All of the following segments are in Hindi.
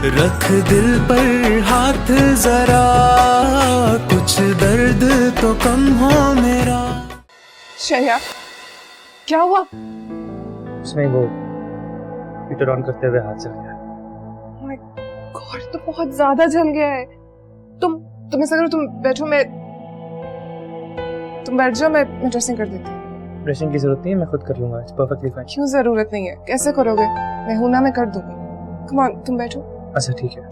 रख दिल पर हाथ जरा, कुछ दर्द तो कम हो मेरा। शया, क्या हुआ? उसमें वो हीटर ऑन करते हुए हाथ जल गया। माय गॉड, तो बहुत ज्यादा जल गया है। तुम ऐसा करो, तुम बैठो, तुम बैठ जाओ, मैं ड्रेसिंग कर देती हूँ। ड्रेसिंग की जरूरत नहीं है, मैं खुद कर लूंगा, इट्स परफेक्टली फाइन। क्यों जरूरत नहीं है? कैसे करोगे? मैं हूं ना, मैं कर दूंगी। कम ऑन, तुम बैठो। अच्छा ठीक है।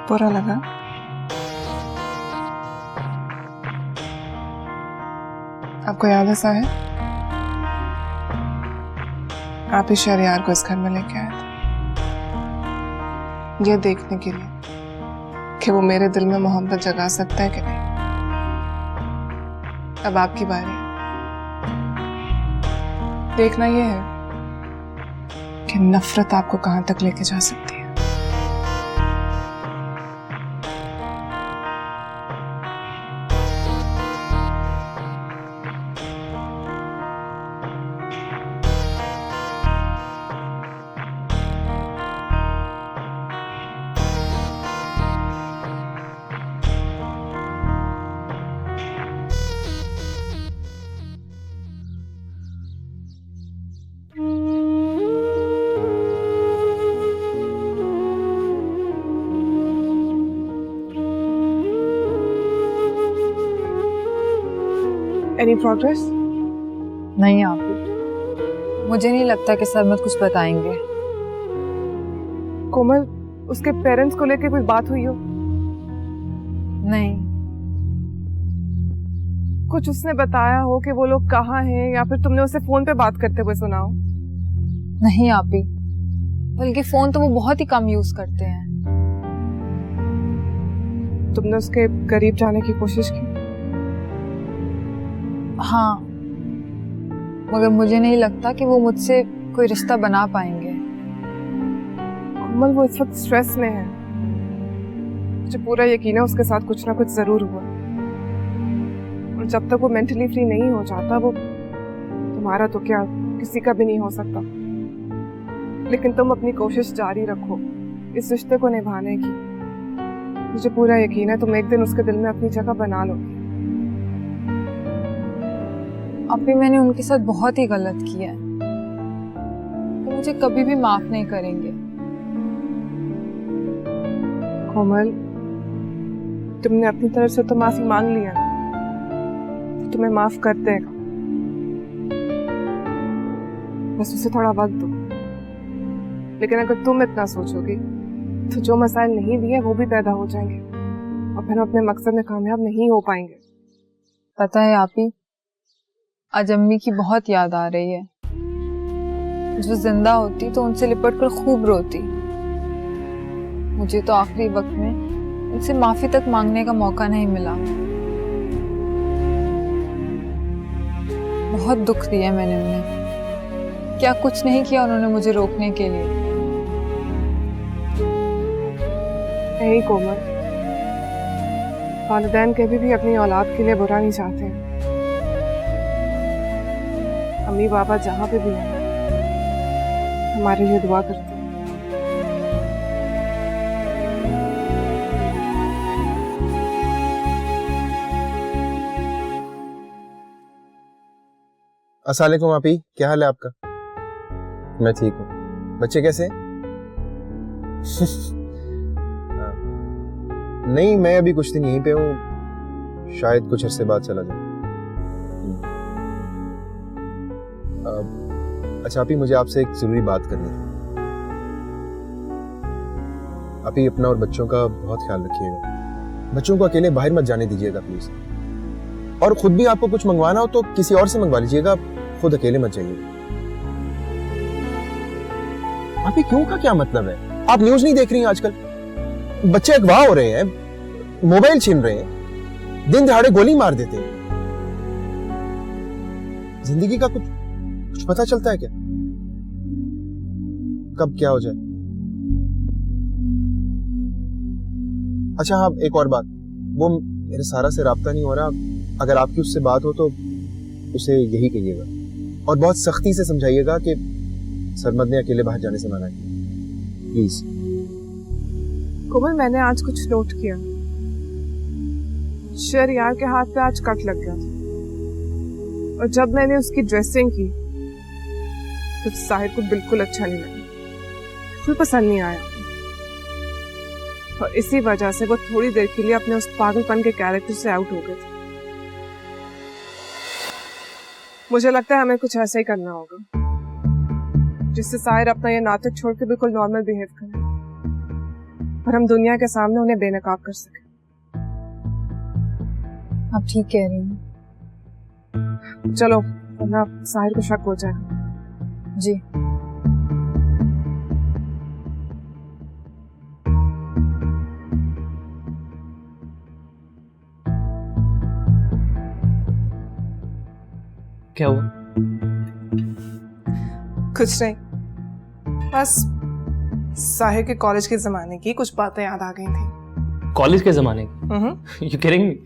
बुरा लगा? आपको याद ऐसा है, आप ही शहरयार को इस घर में लेके आए थे, ये देखने के लिए कि वो मेरे दिल में मोहब्बत जगा सकता है कि नहीं। अब आपकी बारी है। देखना ये है कि नफरत आपको कहां तक लेके जा सकती है। Any progress? नहीं आप, मुझे नहीं लगता कि सरमद कुछ बताएंगे। कोमल, उसके पेरेंट्स को लेके कोई बात हुई हो? नहीं। कुछ उसने बताया हो कि वो लोग कहाँ हैं, या फिर तुमने उसे फोन पे बात करते हुए सुना हो? नहीं आप ही, बल्कि फोन तो वो बहुत ही कम यूज करते हैं। तुमने उसके करीब जाने की कोशिश की? हाँ, मगर मुझे नहीं लगता कि वो मुझसे कोई रिश्ता बना पाएंगे। कोमल, वो इस वक्त स्ट्रेस में है। मुझे पूरा यकीन है उसके साथ कुछ ना कुछ जरूर हुआ, और जब तक वो मेंटली फ्री नहीं हो जाता, वो तुम्हारा तो क्या, किसी का भी नहीं हो सकता। लेकिन तुम अपनी कोशिश जारी रखो इस रिश्ते को निभाने की। मुझे पूरा यकीन है तुम एक दिन उसके दिल में अपनी जगह बना लोगे। अभी मैंने उनके साथ बहुत ही गलत किया है, वो मुझे कभी भी माफ नहीं करेंगे। कोमल, तुमने अपनी तरफ से तो माफी मांग लिया, तुम्हें माफ कर देगा। बस उसे थोड़ा वक्त दो। लेकिन अगर तुम इतना सोचोगी तो जो मसाइल नहीं दिए वो भी पैदा हो जाएंगे, और फिर हम अपने मकसद में कामयाब नहीं हो पाएंगे। पता है आप ही, आज अम्मी की बहुत याद आ रही है। जो जिंदा होती तो उनसे लिपट कर खूब रोती। मुझे तो आखिरी वक्त में उनसे माफी तक मांगने का मौका नहीं मिला। बहुत दुख दिया मैंने उन्हें। क्या कुछ नहीं किया उन्होंने मुझे रोकने के लिए। यही कोमल, वालिदैन कभी भी अपनी औलाद के लिए बुरा नहीं चाहते हैं। अम्मी बाबा जहाँ पे भी हैं हमारे लिए दुआ करते हैं। अस्सलाम वालेकुम आपी, क्या हाल है आपका? मैं ठीक हूँ। बच्चे कैसे हैं? नहीं, मैं अभी कुछ दिन यहीं पे हूँ, शायद कुछ अरसे बाद चला जाऊँ। अच्छा आपी, मुझे आपसे एक जरूरी बात करनी है। आपी अपना और बच्चों का बहुत ख्याल रखिएगा। बच्चों को अकेले बाहर मत जाने दीजिएगा प्लीज। और खुद भी आपको कुछ मंगवाना हो तो किसी और से मंगवा लीजिएगा, खुद अकेले मत जाइए। आपी क्यों का क्या मतलब है? आप न्यूज नहीं देख रही हैं आजकल? बच्चे अगवा हो रहे हैं, मोबाइल छीन रहे हैं, दिन दहाड़े गोली मार देते हैं। जिंदगी का कुछ पता चलता है क्या? कब क्या हो जाए? अच्छा हाँ, एक और बात, वो मेरे सारा से राब्ता नहीं हो रहा, अगर आपकी उससे बात हो तो उसे यही कहिएगा और बहुत सख्ती से समझाइएगा कि सरमद ने अकेले बाहर जाने से मना किया, प्लीज। कोमल, मैंने आज कुछ नोट किया। शहरयार के हाथ पे आज कट लग गया था और जब मैंने उसकी ड्रेसिंग की तो साहिर को बिल्कुल अच्छा नहीं लगा, बिल्कुल पसंद नहीं आया और इसी वजह से वो थोड़ी देर के लिए अपने उस पागलपन के कैरेक्टर से आउट हो गए थे। मुझे लगता है हमें कुछ ऐसा ही करना होगा जिससे साहिर अपना ये नाटक छोड़ के बिल्कुल नॉर्मल बिहेव करे और हम दुनिया के सामने उन्हें बेनकाब कर सके। आप ठीक कह रही हैं। चलो, वरना साहिर को शक हो जाएगा। जी। क्या हुआ? कुछ नहीं, बस साहिर के कॉलेज के जमाने की कुछ बातें याद आ गई थी। कॉलेज के जमाने की? You kidding me?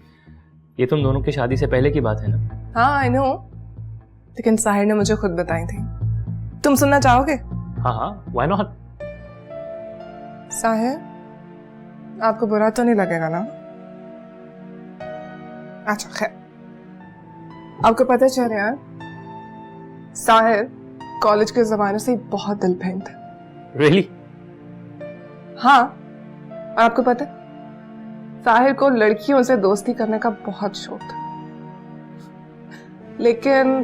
ये तुम दोनों की शादी से पहले की बात है ना? हाँ आई नो, लेकिन साहिर ने मुझे खुद बताई थी। तुम सुनना चाहोगे? हाँ हाँ, व्हाई नॉट? साहिर, आपको बुरा तो नहीं लगेगा ना? अच्छा खैर, आपको पता चल यार, साहिर कॉलेज के जमाने से ही बहुत दिल फेंक था। रियली? हाँ, और आपको पता है, साहिर को लड़कियों से दोस्ती करने का बहुत शौक था, लेकिन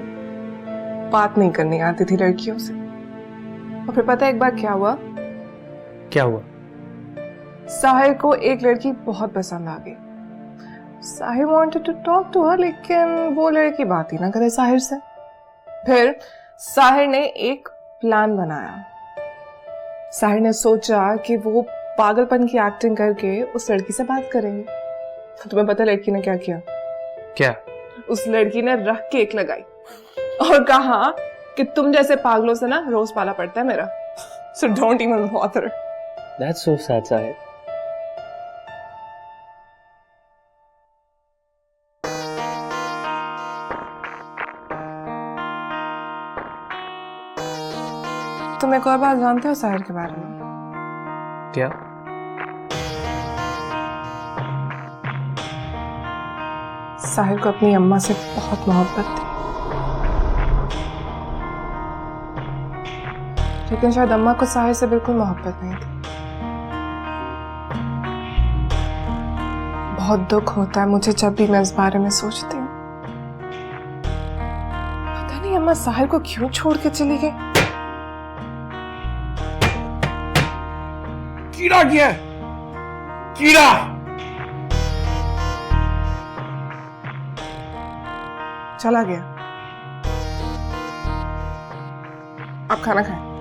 बात नहीं करनी आती थी लड़कियों से। और फिर पता है एक बार क्या हुआ? क्या हुआ? साहिर को एक लड़की बहुत पसंद आ गई। Sahir wanted to talk to her, लेकिन वो लड़की बात ही ना करे साहिर से। फिर साहिर ने एक प्लान बनाया। साहिर ने सोचा कि वो पागलपन की एक्टिंग करके उस लड़की से बात करेंगे। तुम्हें पता लड़की ने क्या किया? क्या? उस लड़की ने रख केक लगाई और कहा कि तुम जैसे पागलों से ना रोज पाला पड़ता है मेरा, so don't even bother. That's so sad, Sahir. तुम एक और बात जानते हो साहिर के बारे में? क्या? साहिर को अपनी अम्मा से बहुत मोहब्बत थी, लेकिन शायद अम्मा को साहिर से बिल्कुल मोहब्बत नहीं थी। बहुत दुख होता है मुझे जब भी मैं इस बारे में सोचती हूँ। पता नहीं अम्मा साहिर को क्यों छोड़ के चली गई। कीड़ा गया है, कीड़ा। चला गया। आप खाना खाएं।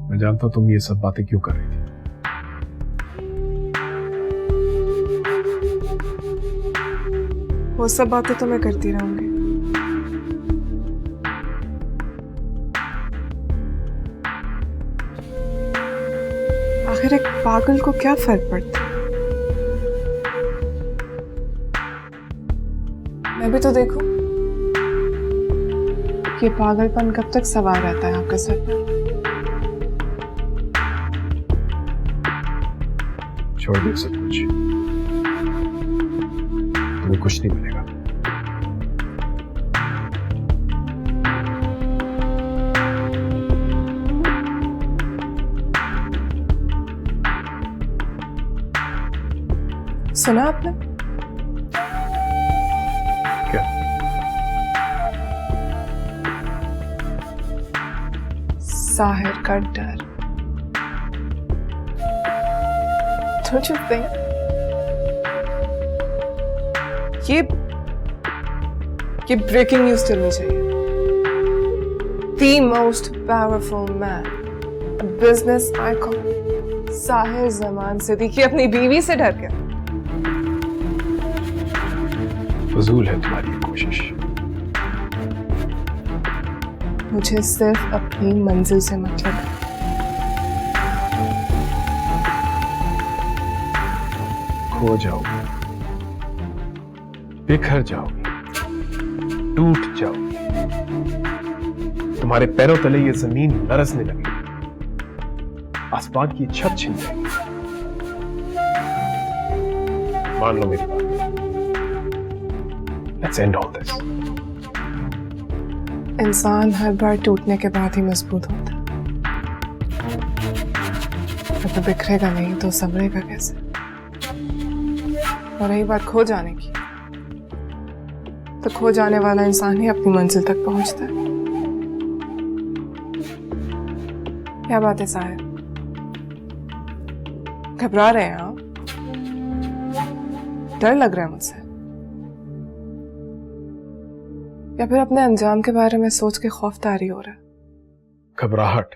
मैं जानता हूं तुम ये सब बातें क्यों कर रही थी। वो सब बातें तो मैं करती रहूंगी, आखिर एक पागल को क्या फर्क पड़ता है? मैं भी तो देखूं कि पागलपन कब तक सवार रहता है आपके सर पर। छोड़ दे सब कुछ, तुम्हें कुछ नहीं मिलेगा। सुना आपने? क्या? साहिर का डर। Don't you think ये ब्रेकिंग न्यूज चलनी चाहिए। The most powerful man, a business icon, Sahir Zaman Siddiqui अपनी बीवी से डर गया। फजूल है तुम्हारी ये कोशिश। मुझे सिर्फ अपनी मंजिल से मतलब है। खो जाओगे, बिखर जाओगे, टूट जाओगे, तुम्हारे पैरों तले ये जमीन लरसने लगेगी, आसमान की छत छिन जाएगी। मान लो मेरी बात। Let's end all this. इंसान हर बार टूटने के बाद ही मजबूत होता है। अगर बिखरेगा नहीं तो संभलेगा कैसे? और रही बात खो जाने की, तो खो जाने वाला इंसान ही अपनी मंजिल तक पहुंचता है। क्या बात है साहिर, घबरा रहे हैं आप? डर लग रहा है मुझसे, या फिर अपने अंजाम के बारे में सोच के खौफतारी हो रहा है? घबराहट,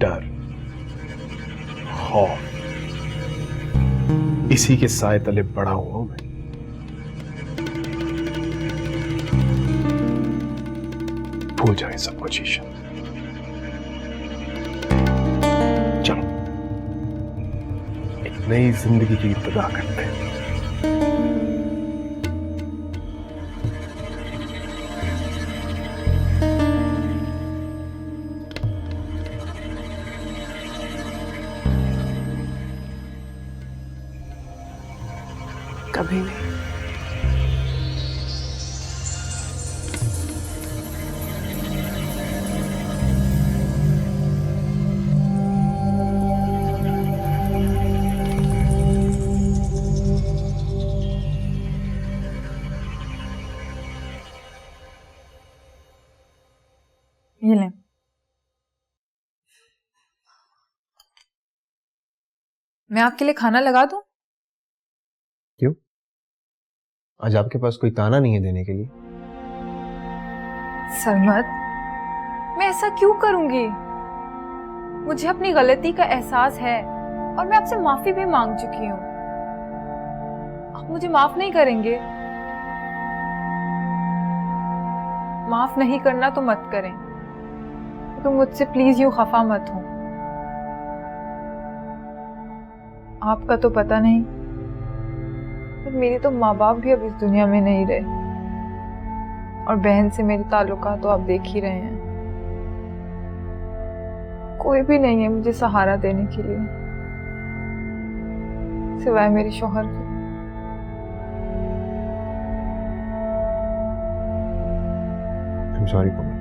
डर, खौफ, इसी के साए तले बड़ा हुआ हूं मैं। भूल जाए सब कुछ ईशा। चलो एक नई जिंदगी की इब्तिदा करते हैं। कभी नहीं। ये लें। मैं आपके लिए खाना लगा दूं? क्यों? आज आपके पास कोई ताना नहीं है देने के लिए? सरमद, मैं ऐसा क्यों करूंगी? मुझे अपनी गलती का एहसास है और मैं आपसे माफी भी मांग चुकी हूँ। आप मुझे माफ नहीं करेंगे? माफ नहीं करना तो मत करें, तो मुझसे प्लीज यूं खफा मत हो। आपका तो पता नहीं, पर मेरे तो माँ बाप भी अब इस दुनिया में नहीं रहे, और बहन से मेरे ताल्लुकात तो आप देख ही रहे हैं। कोई भी नहीं है मुझे सहारा देने के लिए सिवाय मेरे शौहर के। I'm sorry, कोमल।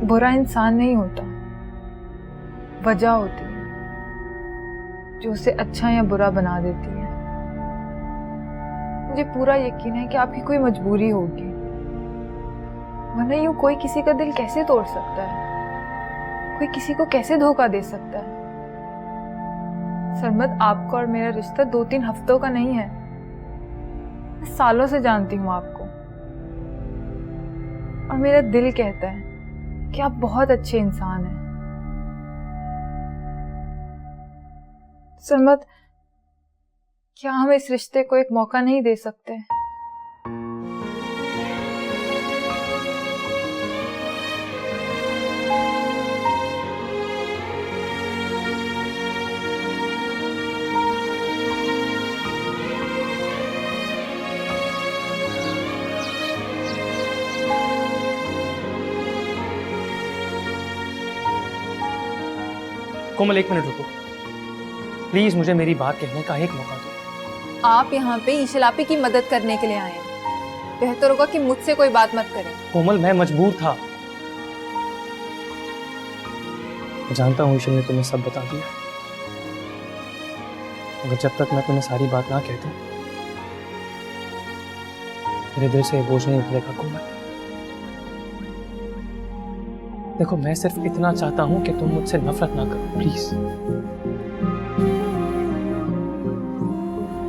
बुरा इंसान नहीं होता, वजह होती है जो उसे अच्छा या बुरा बना देती है। मुझे पूरा यकीन है कि आपकी कोई मजबूरी होगी, वरना यूं कोई किसी का दिल कैसे तोड़ सकता है? कोई किसी को कैसे धोखा दे सकता है? सरमद, आपका और मेरा रिश्ता 2-3 हफ्तों का नहीं है। मैं सालों से जानती हूँ आपको, और मेरा दिल कहता है कि आप बहुत अच्छे इंसान हैं। सरमद, क्या हम इस रिश्ते को एक मौका नहीं दे सकते? कोमल, 1 मिनट रुको प्लीज, मुझे मेरी बात कहने का एक मौका दो। आप यहाँ पे ईशलापी की मदद करने के लिए आए हैं। बेहतर होगा कि मुझसे कोई बात मत करें। कोमल, मैं मजबूर था। जानता हूँ ईशल ने तुम्हें सब बता दिया, मगर जब तक मैं तुम्हें सारी बात ना कहता मेरे दिल से ये बोझ नहीं उतरेगा कोमल। देखो, मैं सिर्फ इतना चाहता हूं कि तुम मुझसे नफरत ना करो, प्लीज।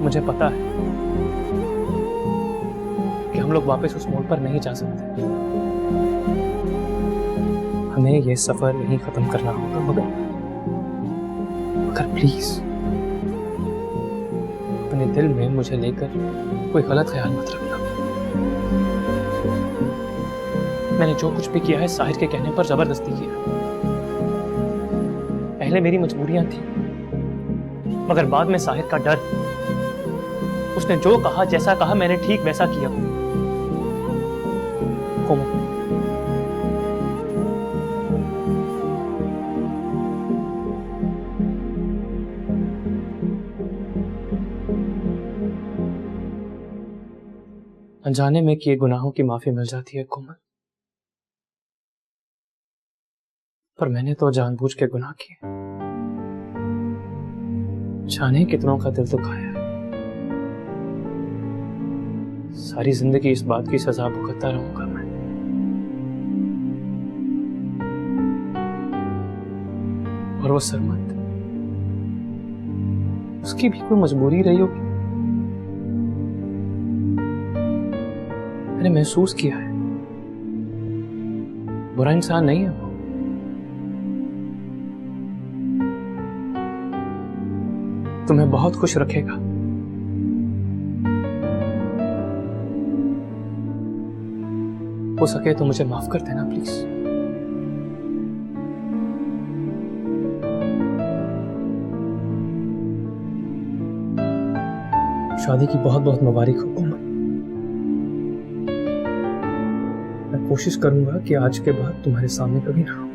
मुझे पता है कि हम लोग वापस उस मोड़ पर नहीं जा सकते, हमें ये सफर यहीं खत्म करना होगा, मगर प्लीज अपने दिल में मुझे लेकर कोई गलत ख्याल मत रखना। मैंने जो कुछ भी किया है साहिर के कहने पर जबरदस्ती किया। पहले मेरी मजबूरियां थी, मगर बाद में साहिर का डर। उसने जो कहा, जैसा कहा, मैंने ठीक वैसा किया। कोमल, अनजाने में किए गुनाहों की माफी मिल जाती है कोमल, पर मैंने तो जानबूझ के गुनाह किए। जाने कितनों का दिल दुखाया है। सारी जिंदगी इस बात की सजा भुगतता रहूंगा मैं। और वो सरमद, उसकी भी कोई मजबूरी रही होगी। मैंने महसूस किया है, बुरा इंसान नहीं है वो। तुम्हें बहुत खुश रखेगा। हो सके तो मुझे माफ कर देना प्लीज। शादी की बहुत बहुत मुबारक हो कोमल। मैं कोशिश करूंगा कि आज के बाद तुम्हारे सामने कभी ना हो।